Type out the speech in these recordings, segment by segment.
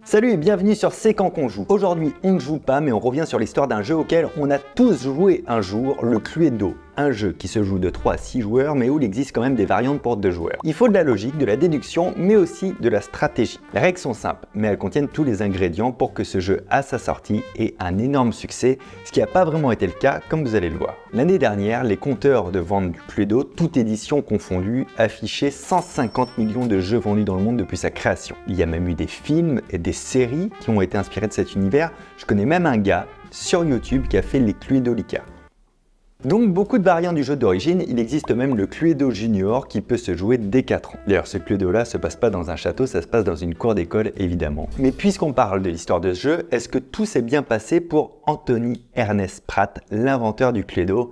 Salut et bienvenue sur C'est quand qu'on joue. Aujourd'hui on ne joue pas mais on revient sur l'histoire d'un jeu auquel on a tous joué un jour, le Cluedo. Un jeu qui se joue de 3 à 6 joueurs mais où il existe quand même des variantes pour 2 joueurs. Il faut de la logique, de la déduction mais aussi de la stratégie. Les règles sont simples mais elles contiennent tous les ingrédients pour que ce jeu à sa sortie ait un énorme succès, ce qui n'a pas vraiment été le cas comme vous allez le voir. L'année dernière, les compteurs de vente du Cluedo, toute édition confondue, affichaient 150 millions de jeux vendus dans le monde depuis sa création. Il y a même eu des films et des séries qui ont été inspirés de cet univers. Je connais même un gars sur YouTube qui a fait les Cluedo Lica. Donc beaucoup de variantes du jeu d'origine, il existe même le Cluedo Junior qui peut se jouer dès 4 ans. D'ailleurs ce Cluedo là se passe pas dans un château, ça se passe dans une cour d'école évidemment. Mais puisqu'on parle de l'histoire de ce jeu, est-ce que tout s'est bien passé pour Anthony Ernest Pratt, l'inventeur du Cluedo?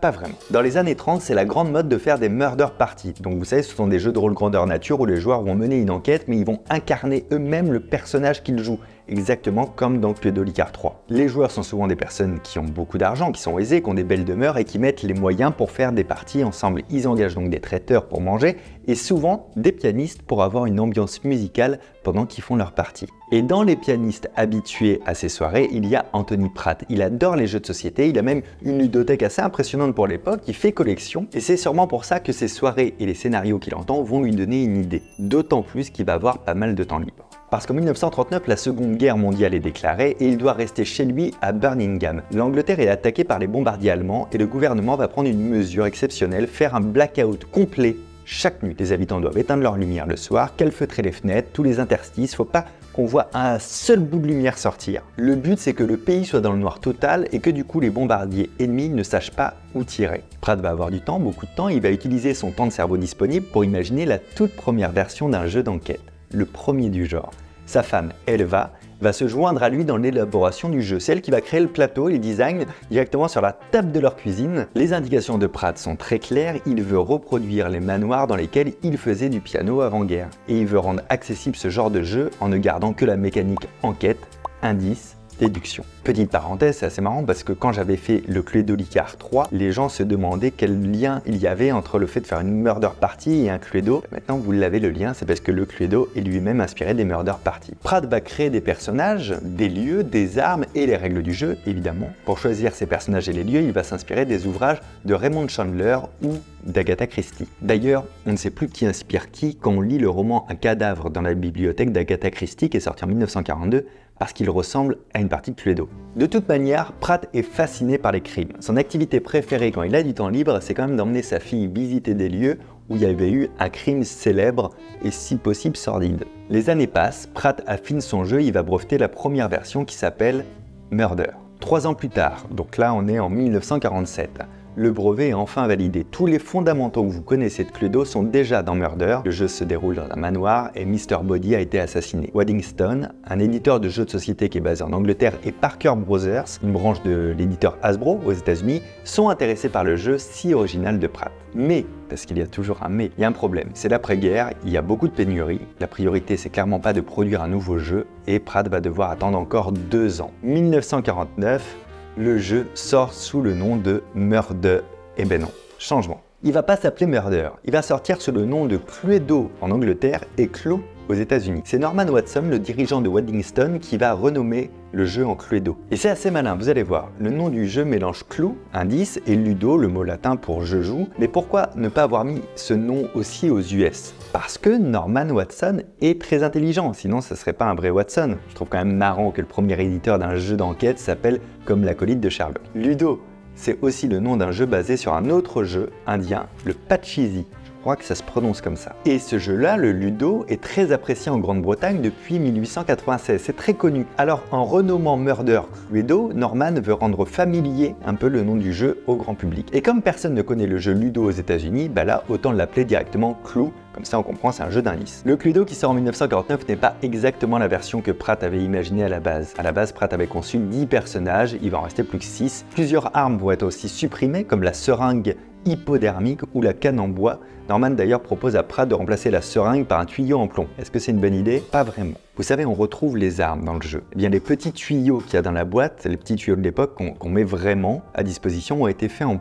Pas vraiment. Dans les années 30, c'est la grande mode de faire des murder parties. Donc vous savez, ce sont des jeux de rôle grandeur nature où les joueurs vont mener une enquête mais ils vont incarner eux-mêmes le personnage qu'ils jouent. Exactement comme dans Cluedo Lica 3. Les joueurs sont souvent des personnes qui ont beaucoup d'argent, qui sont aisées, qui ont des belles demeures et qui mettent les moyens pour faire des parties ensemble. Ils engagent donc des traiteurs pour manger et souvent des pianistes pour avoir une ambiance musicale pendant qu'ils font leur partie. Et dans les pianistes habitués à ces soirées, il y a Anthony Pratt. Il adore les jeux de société, il a même une ludothèque assez impressionnante pour l'époque, il fait collection et c'est sûrement pour ça que ces soirées et les scénarios qu'il entend vont lui donner une idée. D'autant plus qu'il va avoir pas mal de temps libre. Parce qu'en 1939, la Seconde Guerre mondiale est déclarée et il doit rester chez lui à Birmingham. L'Angleterre est attaquée par les bombardiers allemands et le gouvernement va prendre une mesure exceptionnelle, faire un blackout complet chaque nuit. Les habitants doivent éteindre leur lumière le soir, calfeutrer les fenêtres, tous les interstices, faut pas qu'on voit un seul bout de lumière sortir. Le but c'est que le pays soit dans le noir total et que du coup les bombardiers ennemis ne sachent pas où tirer. Pratt va avoir du temps, beaucoup de temps, il va utiliser son temps de cerveau disponible pour imaginer la toute première version d'un jeu d'enquête. Le premier du genre. Sa femme, Elva, va se joindre à lui dans l'élaboration du jeu. C'est elle qui va créer le plateau et le design directement sur la table de leur cuisine. Les indications de Pratt sont très claires, il veut reproduire les manoirs dans lesquels il faisait du piano avant-guerre. Et il veut rendre accessible ce genre de jeu en ne gardant que la mécanique enquête, indice, déduction. Petite parenthèse, c'est assez marrant parce que quand j'avais fait le Cluedo Lica 3, les gens se demandaient quel lien il y avait entre le fait de faire une murder party et un Cluedo. Maintenant vous l'avez le lien, c'est parce que le Cluedo est lui-même inspiré des murder parties. Pratt va créer des personnages, des lieux, des armes et les règles du jeu, évidemment. Pour choisir ces personnages et les lieux, il va s'inspirer des ouvrages de Raymond Chandler ou d'Agatha Christie. D'ailleurs, on ne sait plus qui inspire qui quand on lit le roman Un cadavre dans la bibliothèque d'Agatha Christie qui est sorti en 1942 parce qu'il ressemble à une partie de Cluedo. De toute manière, Pratt est fasciné par les crimes. Son activité préférée quand il a du temps libre, c'est quand même d'emmener sa fille visiter des lieux où il y avait eu un crime célèbre et si possible sordide. Les années passent, Pratt affine son jeu, il va breveter la première version qui s'appelle Murder. 3 ans plus tard, donc là on est en 1947. Le brevet est enfin validé. Tous les fondamentaux que vous connaissez de Cluedo sont déjà dans Murder. Le jeu se déroule dans un manoir et Mr. Body a été assassiné. Waddingstone, un éditeur de jeux de société qui est basé en Angleterre, et Parker Brothers, une branche de l'éditeur Hasbro aux États-Unis, sont intéressés par le jeu si original de Pratt. Mais, parce qu'il y a toujours un mais, il y a un problème. C'est l'après-guerre, il y a beaucoup de pénuries. La priorité, c'est clairement pas de produire un nouveau jeu et Pratt va devoir attendre encore 2 ans. 1949, le jeu sort sous le nom de Murder. Eh ben non, changement. Il va pas s'appeler Murder, il va sortir sous le nom de Cluedo en Angleterre et Clue aux États-Unis. C'est Norman Watson, le dirigeant de Waddingstone, qui va renommer le jeu en Cluedo. Et c'est assez malin, vous allez voir. Le nom du jeu mélange Clue, indice, et Ludo, le mot latin pour je joue. Mais pourquoi ne pas avoir mis ce nom aussi aux US? Parce que Norman Watson est très intelligent, sinon ça serait pas un vrai Watson. Je trouve quand même marrant que le premier éditeur d'un jeu d'enquête s'appelle comme l'acolyte de Sherlock. Ludo, c'est aussi le nom d'un jeu basé sur un autre jeu indien, le Pachisi. Je crois que ça se prononce comme ça. Et ce jeu-là, le Ludo, est très apprécié en Grande-Bretagne depuis 1896, c'est très connu. Alors en renommant Murder Cluedo, Norman veut rendre familier un peu le nom du jeu au grand public. Et comme personne ne connaît le jeu Ludo aux États-Unis, bah là autant l'appeler directement Clue, comme ça on comprend c'est un jeu d'indice. Le Cluedo qui sort en 1949 n'est pas exactement la version que Pratt avait imaginée à la base. À la base, Pratt avait conçu 10 personnages, il va en rester plus que 6. Plusieurs armes vont être aussi supprimées, comme la seringue hypodermique ou la canne en bois Norman d'ailleurs propose à Pratt de remplacer la seringue par un tuyau en plomb. Est-ce que c'est une bonne idée? Pas vraiment. Vous savez, on retrouve les armes dans le jeu. Eh bien, les petits tuyaux qu'il y a dans la boîte, les petits tuyaux de l'époque qu'on met vraiment à disposition ont été faits en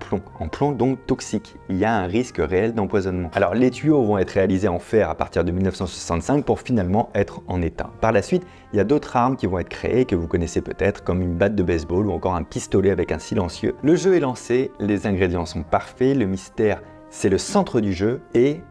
plomb donc toxique. Il y a un risque réel d'empoisonnement. Alors, les tuyaux vont être réalisés en fer à partir de 1965 pour finalement être en étain. Par la suite, il y a d'autres armes qui vont être créées que vous connaissez peut-être, comme une batte de baseball ou encore un pistolet avec un silencieux. Le jeu est lancé, les ingrédients sont parfaits, le mystère, c'est le centre du jeu et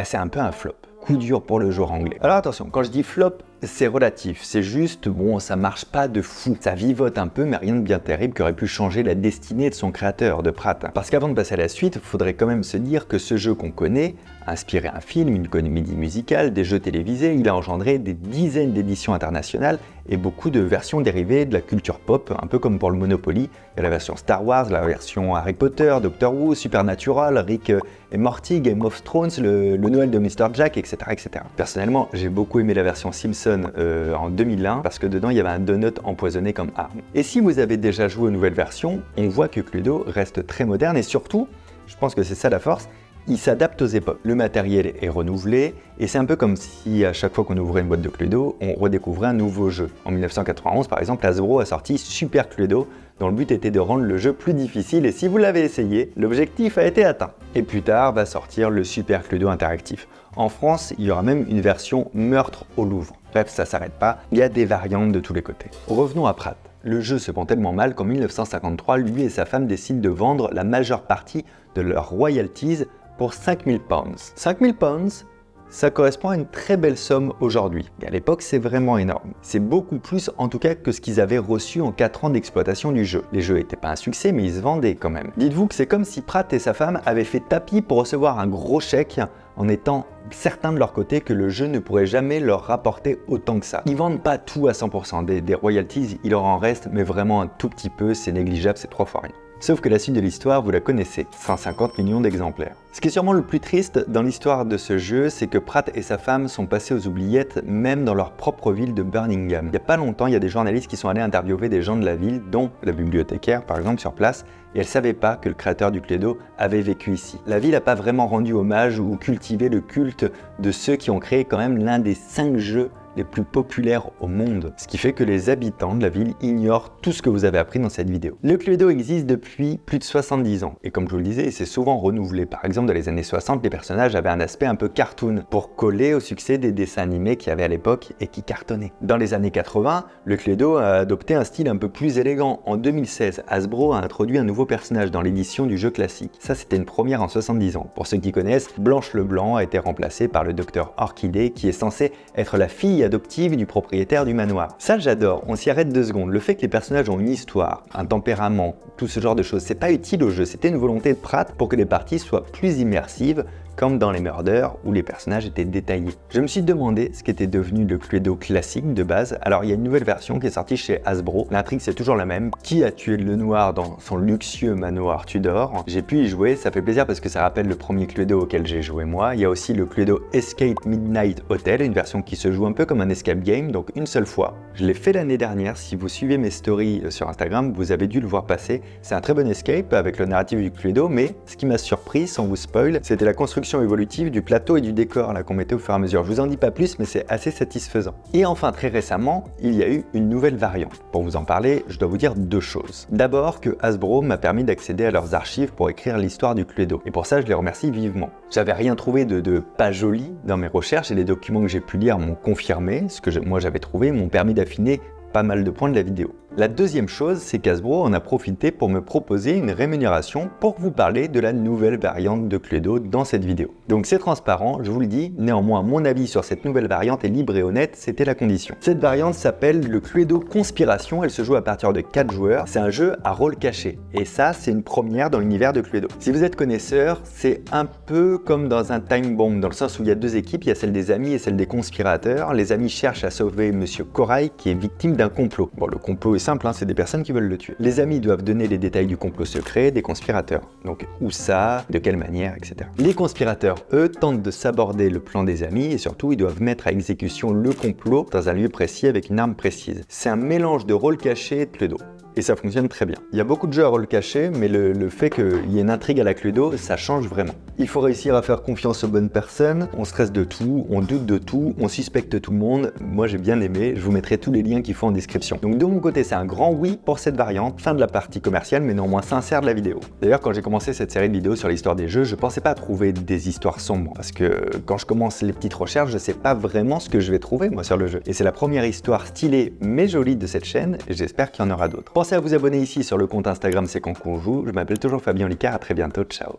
c'est un peu un flop. Coup dur pour le joueur anglais. Alors attention, quand je dis flop, c'est relatif, c'est juste, bon, ça marche pas de fou. Ça vivote un peu, mais rien de bien terrible qui aurait pu changer la destinée de son créateur, de Pratt. Parce qu'avant de passer à la suite, il faudrait quand même se dire que ce jeu qu'on connaît a inspiré un film, une comédie musicale, des jeux télévisés, il a engendré des dizaines d'éditions internationales et beaucoup de versions dérivées de la culture pop, un peu comme pour le Monopoly. Il y a la version Star Wars, la version Harry Potter, Doctor Who, Supernatural, Rick et Morty, Game of Thrones, le Noël de Mr. Jack, etc., etc. Personnellement, j'ai beaucoup aimé la version Simpson en 2001 parce que dedans il y avait un donut empoisonné comme arme. Et si vous avez déjà joué aux nouvelles versions, on voit que Cluedo reste très moderne et surtout, je pense que c'est ça la force, il s'adapte aux époques. Le matériel est renouvelé et c'est un peu comme si à chaque fois qu'on ouvrait une boîte de Cluedo, on redécouvrait un nouveau jeu. En 1991 par exemple, Hasbro a sorti Super Cluedo dont le but était de rendre le jeu plus difficile et si vous l'avez essayé, l'objectif a été atteint. Et plus tard va sortir le Super Cluedo interactif. En France, il y aura même une version Meurtre au Louvre. Bref, ça s'arrête pas, il y a des variantes de tous les côtés. Revenons à Pratt. Le jeu se vend tellement mal qu'en 1953, lui et sa femme décident de vendre la majeure partie de leurs royalties pour 5000 pounds. 5000 pounds, ça correspond à une très belle somme aujourd'hui. Et à l'époque, c'est vraiment énorme. C'est beaucoup plus en tout cas que ce qu'ils avaient reçu en 4 ans d'exploitation du jeu. Les jeux n'étaient pas un succès, mais ils se vendaient quand même. Dites-vous que c'est comme si Pratt et sa femme avaient fait tapis pour recevoir un gros chèque en étant certains de leur côté que le jeu ne pourrait jamais leur rapporter autant que ça. Ils vendent pas tout à 100%, des royalties, il leur en reste, mais vraiment un tout petit peu, c'est négligeable, c'est 3 fois rien. Sauf que la suite de l'histoire, vous la connaissez, 150 millions d'exemplaires. Ce qui est sûrement le plus triste dans l'histoire de ce jeu, c'est que Pratt et sa femme sont passés aux oubliettes même dans leur propre ville de Birmingham. Il n'y a pas longtemps, il y a des journalistes qui sont allés interviewer des gens de la ville, dont la bibliothécaire par exemple sur place, et elle ne savait pas que le créateur du Cluedo avait vécu ici. La ville n'a pas vraiment rendu hommage ou cultivé le culte de ceux qui ont créé quand même l'un des 5 jeux les plus populaires au monde. Ce qui fait que les habitants de la ville ignorent tout ce que vous avez appris dans cette vidéo. Le Cluedo existe depuis plus de 70 ans. Et comme je vous le disais, c'est souvent renouvelé. Par exemple, dans les années 60, les personnages avaient un aspect un peu cartoon pour coller au succès des dessins animés qu'il y avait à l'époque et qui cartonnaient. Dans les années 80, le Cluedo a adopté un style un peu plus élégant. En 2016, Hasbro a introduit un nouveau personnage dans l'édition du jeu classique. Ça, c'était une première en 70 ans. Pour ceux qui connaissent, Blanche Leblanc a été remplacée par le docteur Orchidée, qui est censé être la fille adoptive du propriétaire du manoir. Ça, j'adore. On s'y arrête 2 secondes. Le fait que les personnages ont une histoire, un tempérament, tout ce genre de choses, c'est pas utile au jeu. C'était une volonté de Pratt pour que les parties soient plus immersives, comme dans les Murders où les personnages étaient détaillés. Je me suis demandé ce qu'était devenu le Cluedo classique de base. Alors il y a une nouvelle version qui est sortie chez Hasbro. L'intrigue c'est toujours la même. Qui a tué le noir dans son luxueux manoir Tudor? J'ai pu y jouer, ça fait plaisir parce que ça rappelle le premier Cluedo auquel j'ai joué moi. Il y a aussi le Cluedo Escape Midnight Hotel, une version qui se joue un peu comme un escape game, donc une seule fois. Je l'ai fait l'année dernière, si vous suivez mes stories sur Instagram, vous avez dû le voir passer. C'est un très bon escape avec le narratif du Cluedo, mais ce qui m'a surpris, sans vous spoil, c'était la construction évolutive du plateau et du décor là qu'on mettait au fur et à mesure. Je vous en dis pas plus, mais c'est assez satisfaisant. Et enfin, très récemment, il y a eu une nouvelle variante. Pour vous en parler, je dois vous dire 2 choses. D'abord que Hasbro m'a permis d'accéder à leurs archives pour écrire l'histoire du Cluedo. Et pour ça, je les remercie vivement. J'avais rien trouvé de pas joli dans mes recherches et les documents que j'ai pu lire m'ont confirmé ce que moi j'avais trouvé, m'ont permis d'affiner pas mal de points de la vidéo. La deuxième chose, c'est qu'Hasbro en a profité pour me proposer une rémunération pour vous parler de la nouvelle variante de Cluedo dans cette vidéo. Donc c'est transparent, je vous le dis, néanmoins mon avis sur cette nouvelle variante est libre et honnête, c'était la condition. Cette variante s'appelle le Cluedo Conspiration, elle se joue à partir de 4 joueurs, c'est un jeu à rôle caché, et ça c'est une première dans l'univers de Cluedo. Si vous êtes connaisseur, c'est un peu comme dans un time bomb, dans le sens où il y a 2 équipes, il y a celle des amis et celle des conspirateurs. Les amis cherchent à sauver Monsieur Corail qui est victime d'un complot. Bon, le complot est simple, hein, c'est des personnes qui veulent le tuer. Les amis doivent donner les détails du complot secret des conspirateurs. Donc où ça, de quelle manière, etc. Les conspirateurs, eux, tentent de saborder le plan des amis et surtout ils doivent mettre à exécution le complot dans un lieu précis avec une arme précise. C'est un mélange de rôle caché et de Cluedo. et ça fonctionne très bien. Il y a beaucoup de jeux à rôle caché, mais le fait qu'il y ait une intrigue à la Cluedo, ça change vraiment. Il faut réussir à faire confiance aux bonnes personnes, on stresse de tout, on doute de tout, on suspecte tout le monde. Moi j'ai bien aimé, je vous mettrai tous les liens qu'il faut en description. Donc de mon côté c'est un grand oui pour cette variante, fin de la partie commerciale mais néanmoins sincère de la vidéo. D'ailleurs quand j'ai commencé cette série de vidéos sur l'histoire des jeux, je pensais pas trouver des histoires sombres, parce que quand je commence les petites recherches, je sais pas vraiment ce que je vais trouver moi sur le jeu. Et c'est la première histoire stylée mais jolie de cette chaîne, et j'espère qu'il y en aura d'autres. Pensez à vous abonner ici sur le compte Instagram C'est Quand qu'on joue, je m'appelle toujours Fabien Licard, à très bientôt, ciao.